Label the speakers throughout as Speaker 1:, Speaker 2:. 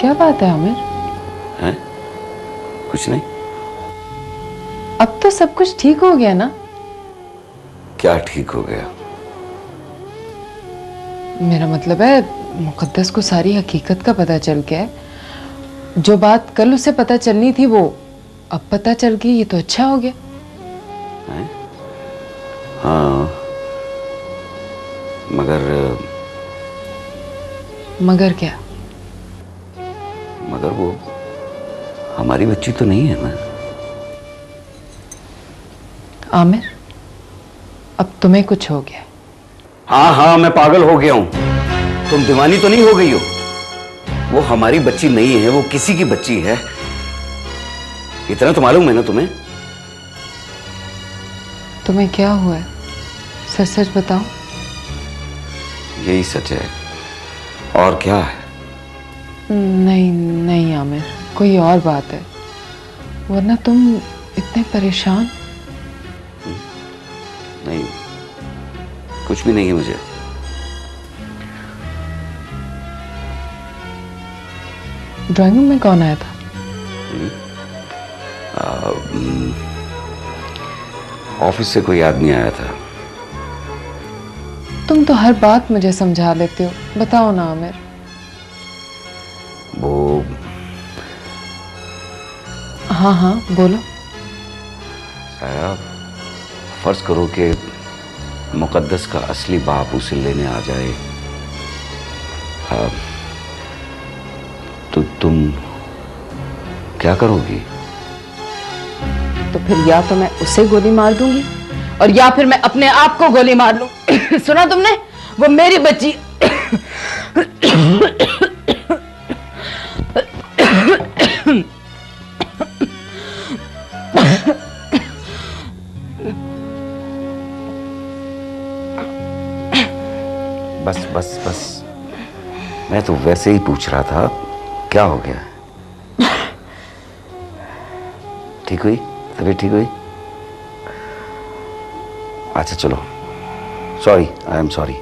Speaker 1: क्या बात है आमिर?
Speaker 2: हैं? कुछ नहीं।
Speaker 1: अब तो सब कुछ ठीक हो गया ना?
Speaker 2: क्या ठीक हो गया?
Speaker 1: मेरा मतलब है मुकद्दस को सारी हकीकत का पता चल गया है। जो बात कल उसे पता चलनी थी वो अब पता चल गई, ये तो अच्छा हो गया।
Speaker 2: हैं? हाँ,
Speaker 1: मगर क्या?
Speaker 2: मगर वो हमारी बच्ची तो नहीं है ना।
Speaker 1: आमिर, अब तुम्हें कुछ हो गया।
Speaker 2: हाँ हाँ, मैं पागल हो गया हूं। तुम दीवानी तो नहीं हो गई हो? वो हमारी बच्ची नहीं है, वो किसी की बच्ची है। इतना तो मालूम है ना तुम्हें?
Speaker 1: तुम्हें क्या हुआ है? सच सच बताओ।
Speaker 2: यही सच है, और क्या है?
Speaker 1: नहीं नहीं आमिर, कोई और बात है, वरना तुम इतने परेशान।
Speaker 2: नहीं, कुछ भी नहीं है मुझे।
Speaker 1: ड्राइंग रूम में कौन आया था?
Speaker 2: ऑफिस से कोई आदमी आया था।
Speaker 1: तुम तो हर बात मुझे समझा लेते हो, बताओ ना आमिर।
Speaker 2: वो
Speaker 1: हाँ हाँ बोलो।
Speaker 2: साहब, फर्ज करो कि मुकद्दस का असली बाप उसे लेने आ जाए, हाँ, तो तुम क्या करोगी?
Speaker 1: तो फिर या तो मैं उसे गोली मार दूंगी और या फिर मैं अपने आप को गोली मार लूं। सुना तुमने? वो मेरी बच्ची।
Speaker 2: बस बस बस, मैं तो वैसे ही पूछ रहा था, क्या हो गया? ठीक हुई? तबीयत ठीक हुई? अच्छा चलो, सॉरी, आई एम सॉरी।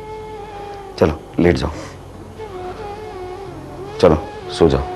Speaker 2: चलो लेट जाओ, चलो सो जाओ।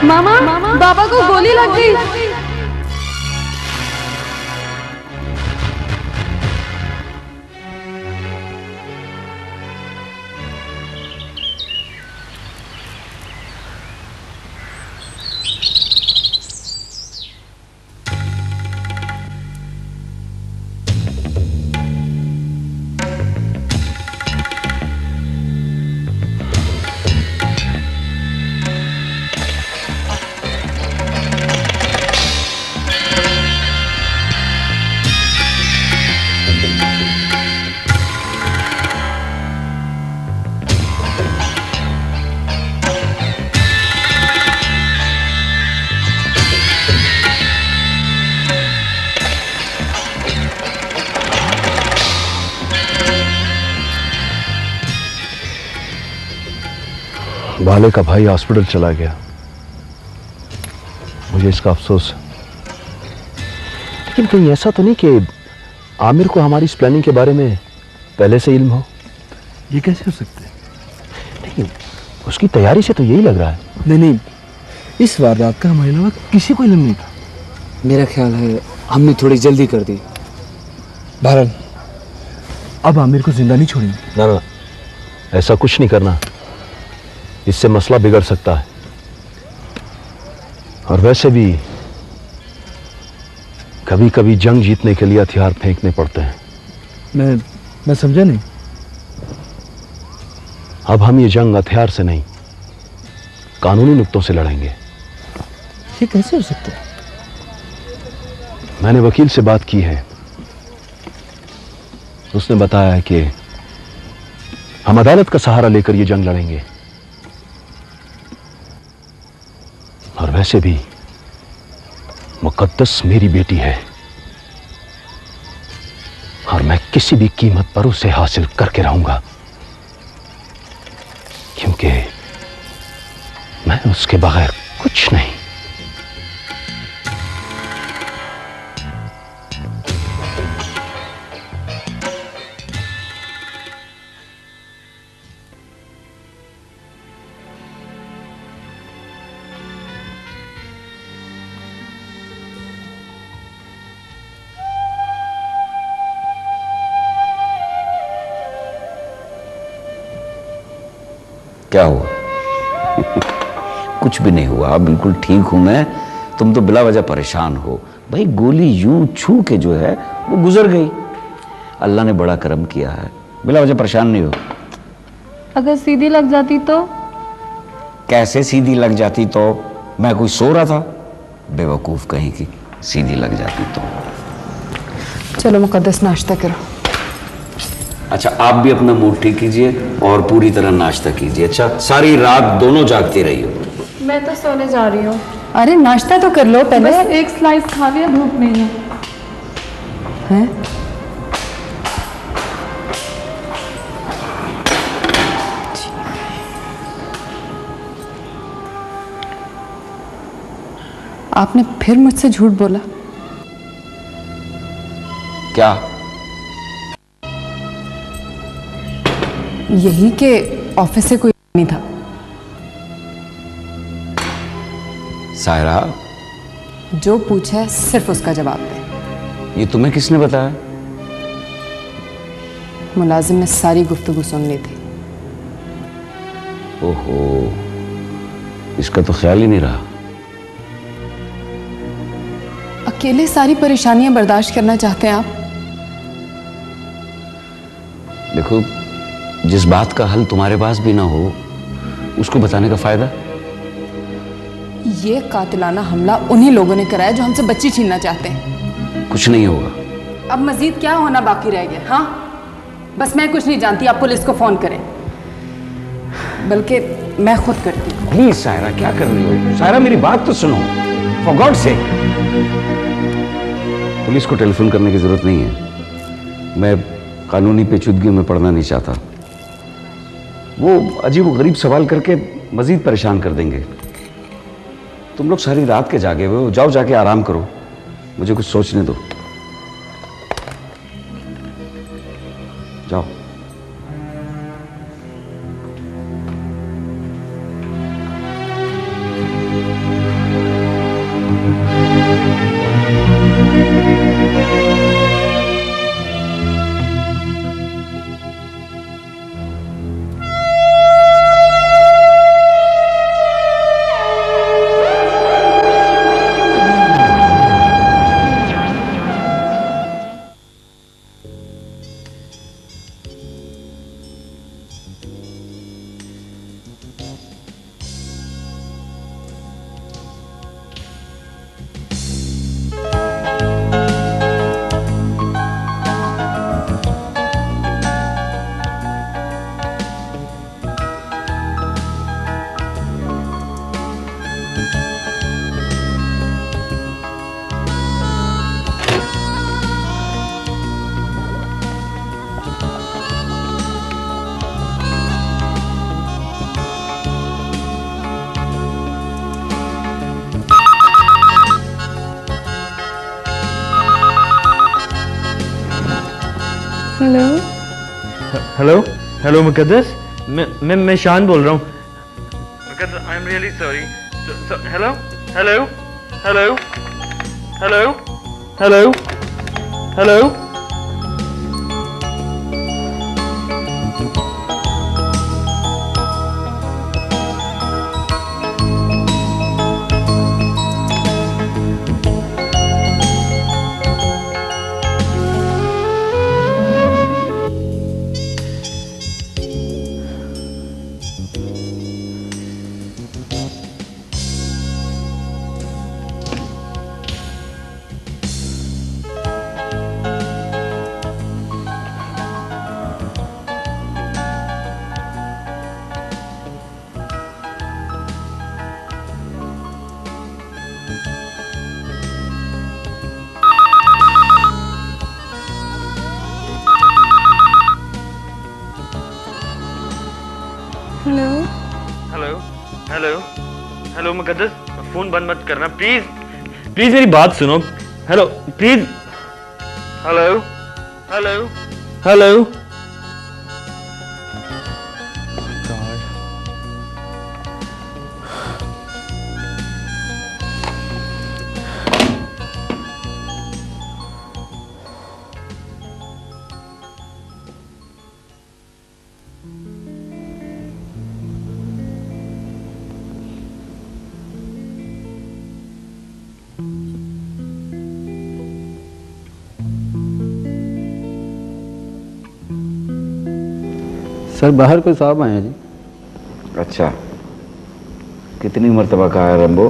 Speaker 3: मामा, बाबा को गोली लग गई।
Speaker 4: बाले का भाई हॉस्पिटल चला गया, मुझे इसका अफसोस है। लेकिन कहीं ऐसा तो नहीं कि आमिर को हमारी इस प्लानिंग के बारे में पहले से इल्म हो?
Speaker 5: ये कैसे हो सकता है?
Speaker 4: लेकिन उसकी तैयारी से तो यही लग रहा है।
Speaker 5: नहीं, इस वारदात का हमारे अलावा किसी को इल्म नहीं था।
Speaker 6: मेरा ख्याल है हमने थोड़ी जल्दी कर दी।
Speaker 5: बहरहाल अब आमिर को जिंदा नहीं छोड़ेंगे।
Speaker 4: ना, ऐसा कुछ नहीं करना, इससे मसला बिगड़ सकता है। और वैसे भी कभी कभी जंग जीतने के लिए हथियार फेंकने पड़ते हैं।
Speaker 5: मैं समझा नहीं।
Speaker 4: अब हम ये जंग हथियार से नहीं, कानूनी नुक्तों से लड़ेंगे।
Speaker 5: ये कैसे हो सकता है?
Speaker 4: मैंने वकील से बात की है, उसने बताया है कि हम अदालत का सहारा लेकर ये जंग लड़ेंगे। और वैसे भी मुकद्दस मेरी बेटी है और मैं किसी भी कीमत पर उसे हासिल करके रहूंगा। क्योंकि मैं उसके बगैर कुछ नहीं।
Speaker 2: क्या हुआ? कुछ भी नहीं हुआ, बिल्कुल ठीक हूं मैं। तुम तो बिला वजह परेशान हो। भाई गोली यूं छू के जो है वो गुजर गई। अल्लाह ने बड़ा करम किया है, बिला वजह परेशान नहीं हो।
Speaker 3: अगर सीधी लग जाती तो?
Speaker 2: कैसे सीधी लग जाती तो? मैं कोई सो रहा था? बेवकूफ कहीं की, सीधी लग जाती तो।
Speaker 1: चलो मुकद्दस नाश्ता करो।
Speaker 2: अच्छा, आप भी अपना मूड ठीक कीजिए और पूरी तरह नाश्ता कीजिए। अच्छा, सारी रात दोनों जागती रही हो।
Speaker 3: मैं तो सोने जा रही हूँ।
Speaker 1: अरे नाश्ता तो कर लो पहले।
Speaker 3: बस एक स्लाइस खा लिया, भूख नहीं है।
Speaker 1: हैं? आपने फिर मुझसे झूठ बोला।
Speaker 2: क्या?
Speaker 1: यही कि ऑफिस से कोई नहीं था।
Speaker 2: सायरा,
Speaker 1: जो पूछा है सिर्फ उसका जवाब दे।
Speaker 2: ये तुम्हें किसने बताया?
Speaker 1: मुलाजिम ने सारी गुफ्तगू सुन ली थी।
Speaker 2: ओहो, इसका तो ख्याल ही नहीं रहा।
Speaker 1: अकेले सारी परेशानियां बर्दाश्त करना चाहते हैं आप?
Speaker 2: देखो, जिस बात का हल तुम्हारे पास भी ना हो उसको बताने का फायदा?
Speaker 1: ये कातिलाना हमला उन्हीं लोगों ने कराया जो हमसे बच्ची छीनना चाहते हैं।
Speaker 2: कुछ नहीं होगा।
Speaker 1: अब मजीद क्या होना बाकी रह गया? हाँ, बस मैं कुछ नहीं जानती, आप पुलिस को फोन करें, बल्कि मैं खुद करती हूँ।
Speaker 2: प्लीज सायरा, क्या कर रही हो? सायरा, मेरी बात तो सुनो, फॉर गॉड सेक। पुलिस को टेलीफोन करने की जरूरत नहीं है। मैं कानूनी पेचीदगी में पड़ना नहीं चाहता। वो अजीब गरीब सवाल करके मजीद परेशान कर देंगे। तुम लोग सारी रात के जागे हुए हो, जाओ जाके आराम करो, मुझे कुछ सोचने दो। जाओ।
Speaker 3: हेलो
Speaker 5: हेलो हेलो मुकद्दस, मैं शान बोल रहा हूँ। Muqaddas, I am really sorry. Hello hello hello hello hello hello.
Speaker 7: Hello hello hello Muqaddas, phone बंद मत करना प्लीज, प्लीज मेरी बात सुनो। Hello please, hello hello hello.
Speaker 4: Sir बाहर कोई साहब आए हैं जी।
Speaker 2: अच्छा, कितनी मर्तबा कहा है रंबो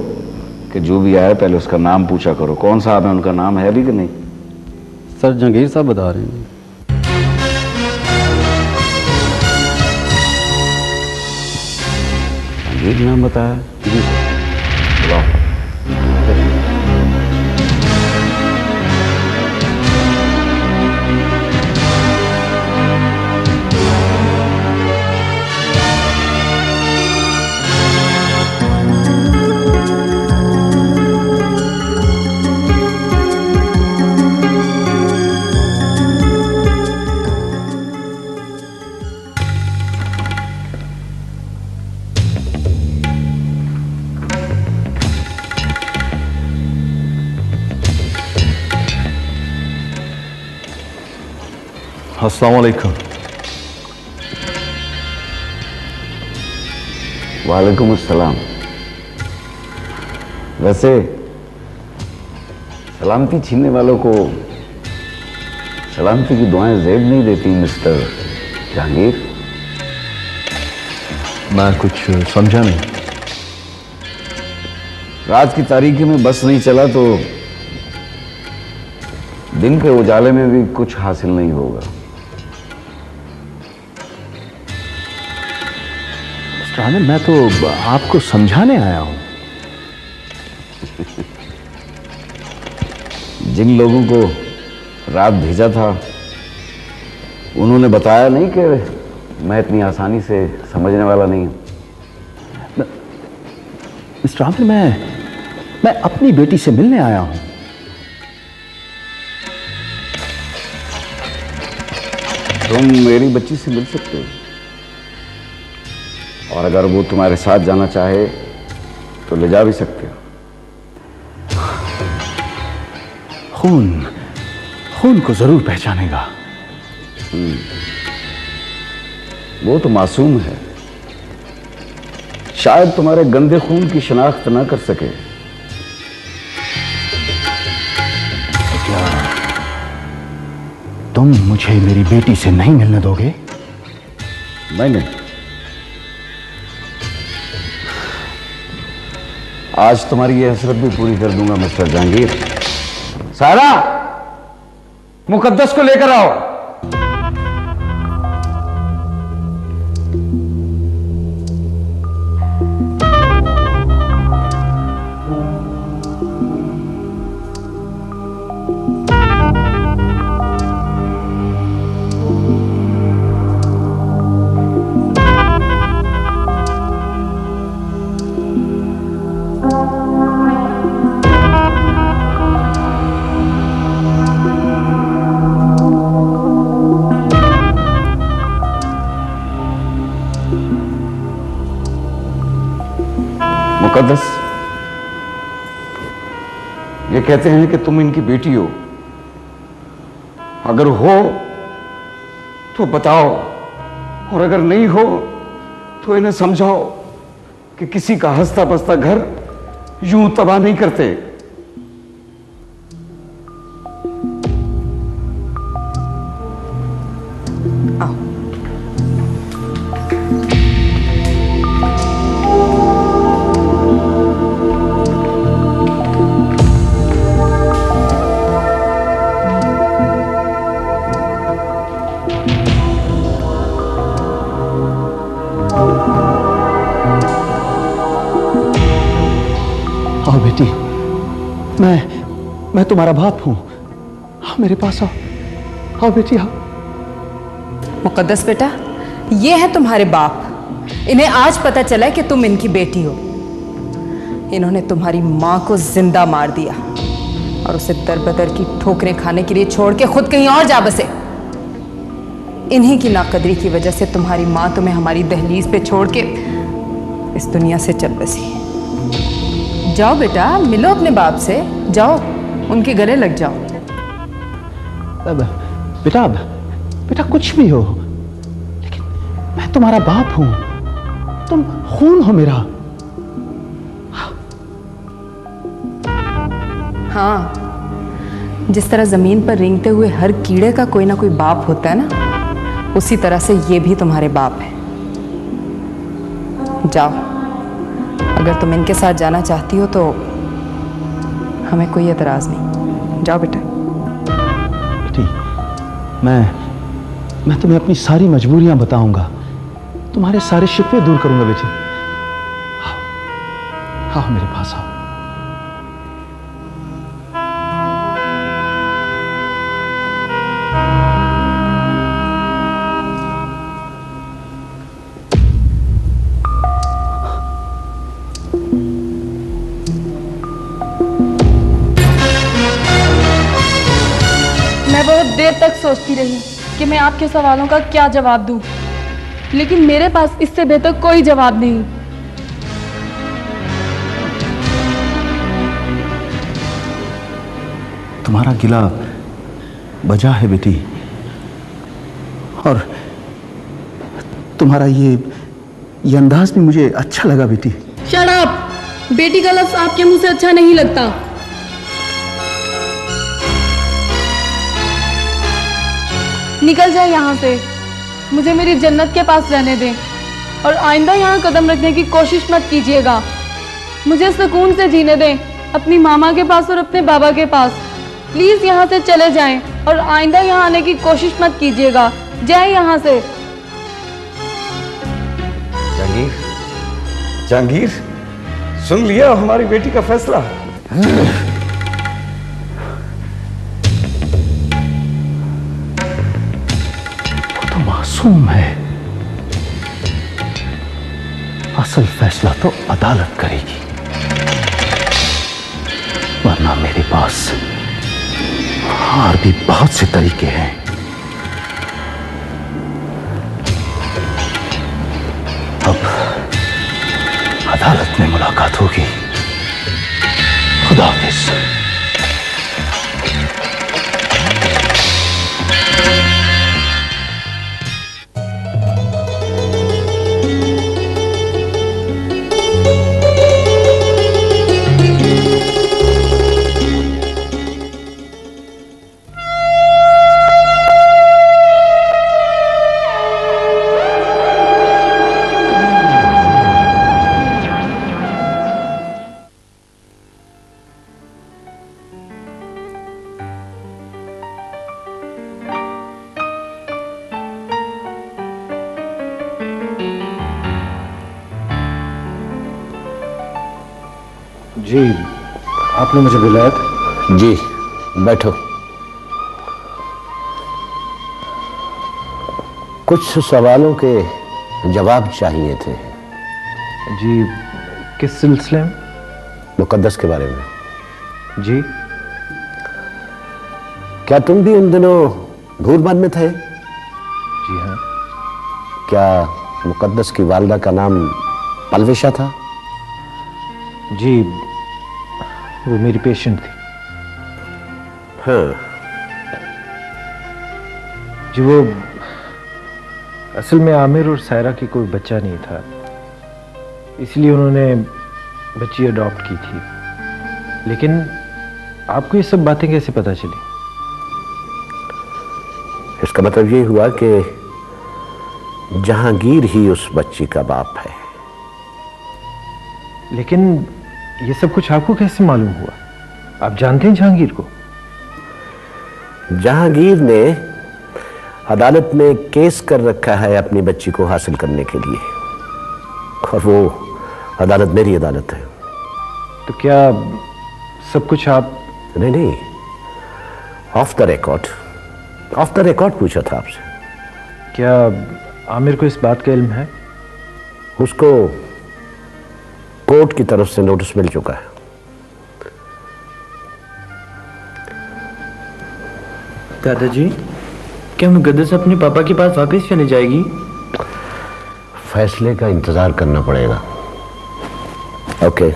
Speaker 2: कि जो भी आया पहले उसका नाम पूछा करो। कौन साहब है, उनका नाम है भी कि नहीं?
Speaker 4: सर जहांगीर साहब बता रहे हैं।
Speaker 2: जहांगीर नाम बताया जी सर। बुलाओ।
Speaker 4: अस्सलाम वालेकुम।
Speaker 2: वालेकुम अस्सलाम। वैसे सलामती छीनने वालों को सलामती की दुआएं ज़ेब नहीं देती मिस्टर जहांगीर।
Speaker 4: मैं कुछ समझा नहीं।
Speaker 2: रात की तारीकी में बस नहीं चला तो दिन के उजाले में भी कुछ हासिल नहीं होगा।
Speaker 4: मैं तो आपको समझाने आया हूं।
Speaker 2: जिन लोगों को रात भेजा था उन्होंने बताया नहीं कि मैं इतनी आसानी से समझने वाला नहीं हूं।
Speaker 4: मिस्टर आमिर, मैं अपनी बेटी से मिलने आया हूं।
Speaker 2: तुम मेरी बच्ची से मिल सकते हो, और अगर वो तुम्हारे साथ जाना चाहे तो ले जा भी सकते हो।
Speaker 4: खून को जरूर पहचानेगा।
Speaker 2: वो तो मासूम है, शायद तुम्हारे गंदे खून की शिनाख्त ना कर सके।
Speaker 4: क्या तुम मुझे मेरी बेटी से नहीं मिलने दोगे?
Speaker 2: नहीं, आज तुम्हारी ये हसरत भी पूरी कर दूंगा मिस्टर जहांगीर। सारा, मुकद्दस को लेकर आओ। मुकद्दस, ये कहते हैं कि तुम इनकी बेटी हो। अगर हो तो बताओ, और अगर नहीं हो तो इन्हें समझाओ कि किसी का हंसता बसता घर यूं तबाह नहीं करते।
Speaker 4: आओ बेटी, मैं तुम्हारा बाप हूं। आओ मेरे पास आओ। आओ बेटी आओ।
Speaker 1: मुकद्दस बेटा, ये है तुम्हारे बाप। इन्हें आज पता चला कि तुम इनकी बेटी हो। इन्होंने तुम्हारी मां को जिंदा मार दिया और उसे दरबदर की ठोकरें खाने के लिए छोड़ के खुद कहीं और जा बसे। इन्हीं की नाकदरी की वजह से तुम्हारी मां तुम्हें हमारी दहलीज पे छोड़ के इस दुनिया से चल बसी। जाओ बेटा, मिलो अपने बाप से, जाओ उनके गले लग जाओ।
Speaker 4: बेटा कुछ भी हो, लेकिन मैं तुम्हारा बाप हूं, तुम खून हो मेरा।
Speaker 1: हाँ, जिस तरह जमीन पर रेंगते हुए हर कीड़े का कोई ना कोई बाप होता है ना, उसी तरह से ये भी तुम्हारे बाप है। जाओ, अगर तुम इनके साथ जाना चाहती हो तो हमें कोई एतराज नहीं। जाओ बेटा।
Speaker 4: बेटी, मैं तुम्हें अपनी सारी मजबूरियां बताऊंगा, तुम्हारे सारे शिकवे दूर करूंगा बेटी। आओ मेरे पास आओ।
Speaker 3: मैं बहुत देर तक सोचती रही कि मैं आपके सवालों का क्या जवाब दूं, लेकिन मेरे पास इससे बेहतर कोई जवाब नहीं।
Speaker 4: तुम्हारा गिला बजा है बेटी, और तुम्हारा ये अंदाज भी मुझे अच्छा लगा बेटी।
Speaker 3: Shut up! बेटी का लफ्ज आपके मुंह से अच्छा नहीं लगता। निकल जाए यहाँ से, मुझे मेरी जन्नत के पास रहने दें और आइंदा यहाँ कदम रखने की कोशिश मत कीजिएगा। मुझे सुकून से जीने दें, अपनी मामा के पास और अपने बाबा के पास। प्लीज यहाँ से चले जाएं और आइंदा यहाँ आने की कोशिश मत कीजिएगा। जाए यहाँ से।
Speaker 2: जहांगीर, सुन लिया हमारी बेटी का फैसला?
Speaker 4: मासूम है, असल फैसला तो अदालत करेगी, वरना मेरे पास और भी बहुत से तरीके हैं। अब अदालत में मुलाकात होगी। खुदा हाफिज।
Speaker 5: जी, आपने मुझे बुलाया था?
Speaker 4: जी, बैठो। कुछ सवालों के जवाब चाहिए थे।
Speaker 5: जी, किस सिलसिले में?
Speaker 4: मुकद्दस के बारे में।
Speaker 5: जी।
Speaker 4: क्या तुम भी उन दिनों धूरबाद में थे?
Speaker 5: जी हाँ।
Speaker 4: क्या मुकद्दस की वालिदा का नाम पलवेशा था?
Speaker 5: जी, वो मेरी पेशेंट थी।
Speaker 4: हाँ।
Speaker 5: जी, वो असल में आमिर और सायरा की कोई बच्चा नहीं था, इसलिए उन्होंने बच्ची अडॉप्ट की थी। लेकिन आपको ये सब बातें कैसे पता चली?
Speaker 4: इसका मतलब ये हुआ कि जहांगीर ही उस बच्ची का बाप है।
Speaker 5: लेकिन ये सब कुछ आपको कैसे मालूम हुआ? आप जानते हैं जहांगीर को?
Speaker 4: जहांगीर ने अदालत में केस कर रखा है अपनी बच्ची को हासिल करने के लिए, और वो अदालत मेरी अदालत है।
Speaker 5: तो क्या सब कुछ आप?
Speaker 4: नहीं, ऑफ द रिकॉर्ड पूछा था आपसे।
Speaker 5: क्या आमिर को इस बात का इल्म है?
Speaker 4: उसको कोर्ट की तरफ से नोटिस मिल चुका है।
Speaker 5: दादाजी, क्या मुकद्दस अपने पापा के पास वापस चले जाएगी?
Speaker 4: फैसले का इंतजार करना पड़ेगा। Okay,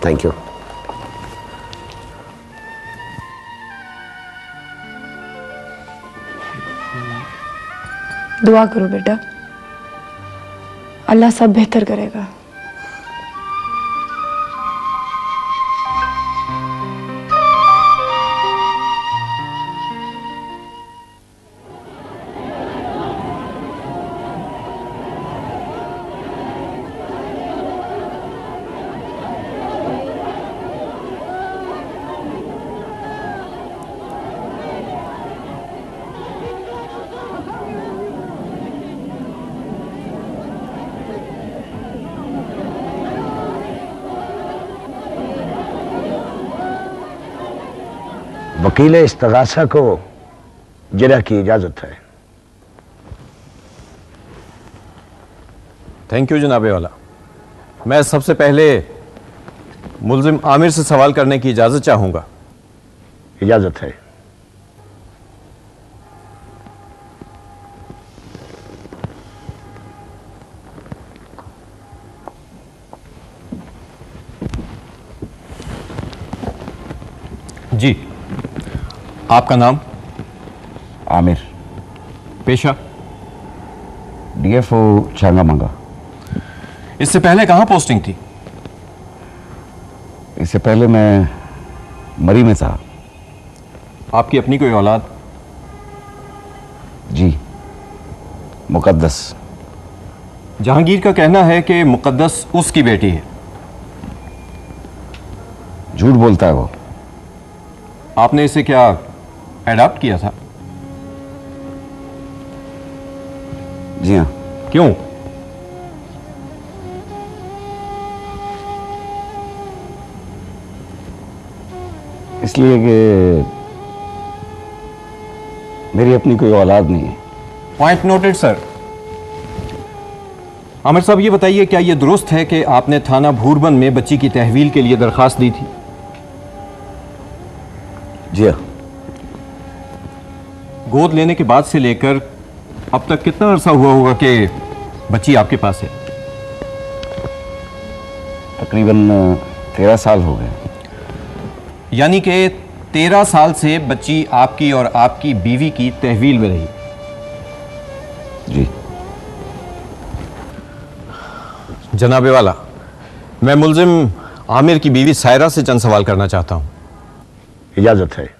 Speaker 4: thank you.
Speaker 3: दुआ करो बेटा, अल्लाह सब बेहतर करेगा।
Speaker 4: वकील इस्तगासा को जिरह की इजाजत है।
Speaker 8: थैंक यू जनाबे वाला। मैं सबसे पहले मुल्जिम आमिर से सवाल करने की इजाजत चाहूंगा।
Speaker 4: इजाजत है।
Speaker 8: जी, आपका नाम?
Speaker 2: आमिर,
Speaker 8: पेशा?
Speaker 2: डीएफओ छांगामांगा।
Speaker 8: इससे पहले कहां पोस्टिंग थी?
Speaker 2: इससे पहले मैं मरी में था।
Speaker 8: आपकी अपनी कोई औलाद?
Speaker 2: जी, मुकद्दस।
Speaker 8: जहांगीर का कहना है कि मुकद्दस उसकी बेटी है।
Speaker 2: झूठ बोलता है वो।
Speaker 8: आपने इसे क्या एडॉप्ट किया था?
Speaker 2: जी हाँ।
Speaker 8: क्यों?
Speaker 2: इसलिए कि मेरी अपनी कोई औलाद नहीं है।
Speaker 8: Point noted sir. आमिर साहब, ये बताइए, क्या यह दुरुस्त है कि आपने थाना भूरबन में बच्ची की तहवील के लिए दरखास्त दी थी?
Speaker 2: जी हाँ।
Speaker 8: गोद लेने के बाद से लेकर अब तक कितना अरसा हुआ होगा कि बच्ची आपके पास है?
Speaker 2: तकरीबन 13 साल हो गए।
Speaker 8: यानी कि 13 साल से बच्ची आपकी और आपकी बीवी की तहवील में रही।
Speaker 2: जी।
Speaker 8: जनाबे वाला, मैं मुल्जिम आमिर की बीवी सायरा से चंद सवाल करना चाहता हूं।
Speaker 4: इजाजत है।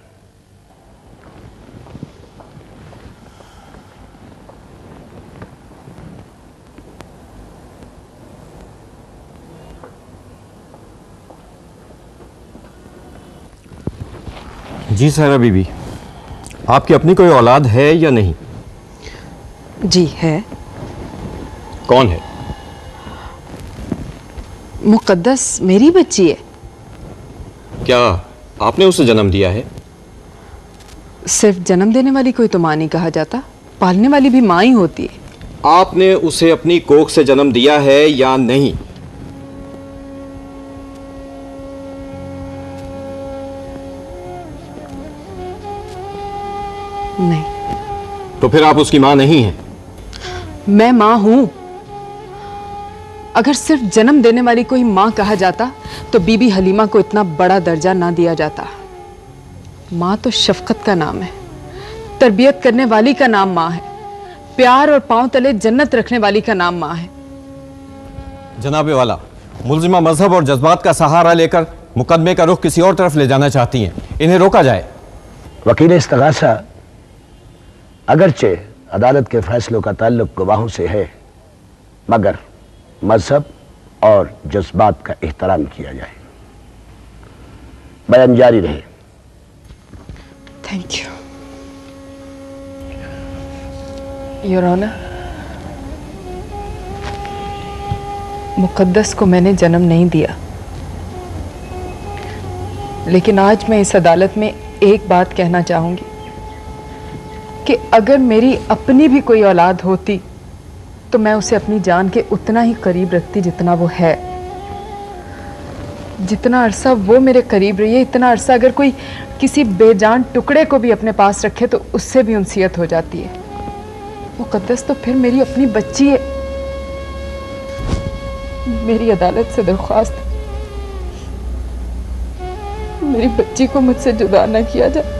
Speaker 8: जी सायरा बीबी, आपकी अपनी कोई औलाद है या नहीं?
Speaker 1: जी है।
Speaker 8: कौन है?
Speaker 1: मुकद्दस मेरी बच्ची है।
Speaker 8: क्या आपने उसे जन्म दिया है?
Speaker 1: सिर्फ जन्म देने वाली कोई तो मां नहीं कहा जाता, पालने वाली भी मां ही होती है।
Speaker 8: आपने उसे अपनी कोख से जन्म दिया है या नहीं?
Speaker 1: नहीं।
Speaker 8: तो फिर आप उसकी मां नहीं हैं?
Speaker 1: मैं मां हूं। अगर सिर्फ जन्म देने वाली कोई मां कहा जाता तो बीबी हलीमा को इतना बड़ा दर्जा ना दिया जाता। मां तो शफकत का नाम है, तरबियत करने वाली का नाम मां है, प्यार और पांव तले जन्नत रखने वाली का नाम मां है।
Speaker 8: जनाबे वाला, मुल्जिमा मजहब और जज्बात का सहारा लेकर मुकदमे का रुख किसी और तरफ ले जाना चाहती हैं, इन्हें रोका जाए।
Speaker 4: वकील इस्तगासा, अगरचे अदालत के फैसलों का ताल्लुक गवाहों से है, मगर मजहब और जज्बात का एहतराम किया जाए। बयान जारी रहे।
Speaker 1: Thank you your honour. Muqaddas को मैंने जन्म नहीं दिया, लेकिन आज मैं इस अदालत में एक बात कहना चाहूंगी कि अगर मेरी अपनी भी कोई औलाद होती तो मैं उसे अपनी जान के उतना ही करीब रखती जितना वो है। जितना अरसा वो मेरे करीब रही है, इतना अरसा अगर कोई किसी बेजान टुकड़े को भी अपने पास रखे तो उससे भी उनसियत हो जाती है। मुकद्दस तो फिर मेरी अपनी बच्ची है। मेरी अदालत से दरख्वास्त, मेरी बच्ची को मुझसे जुदा न किया जाए।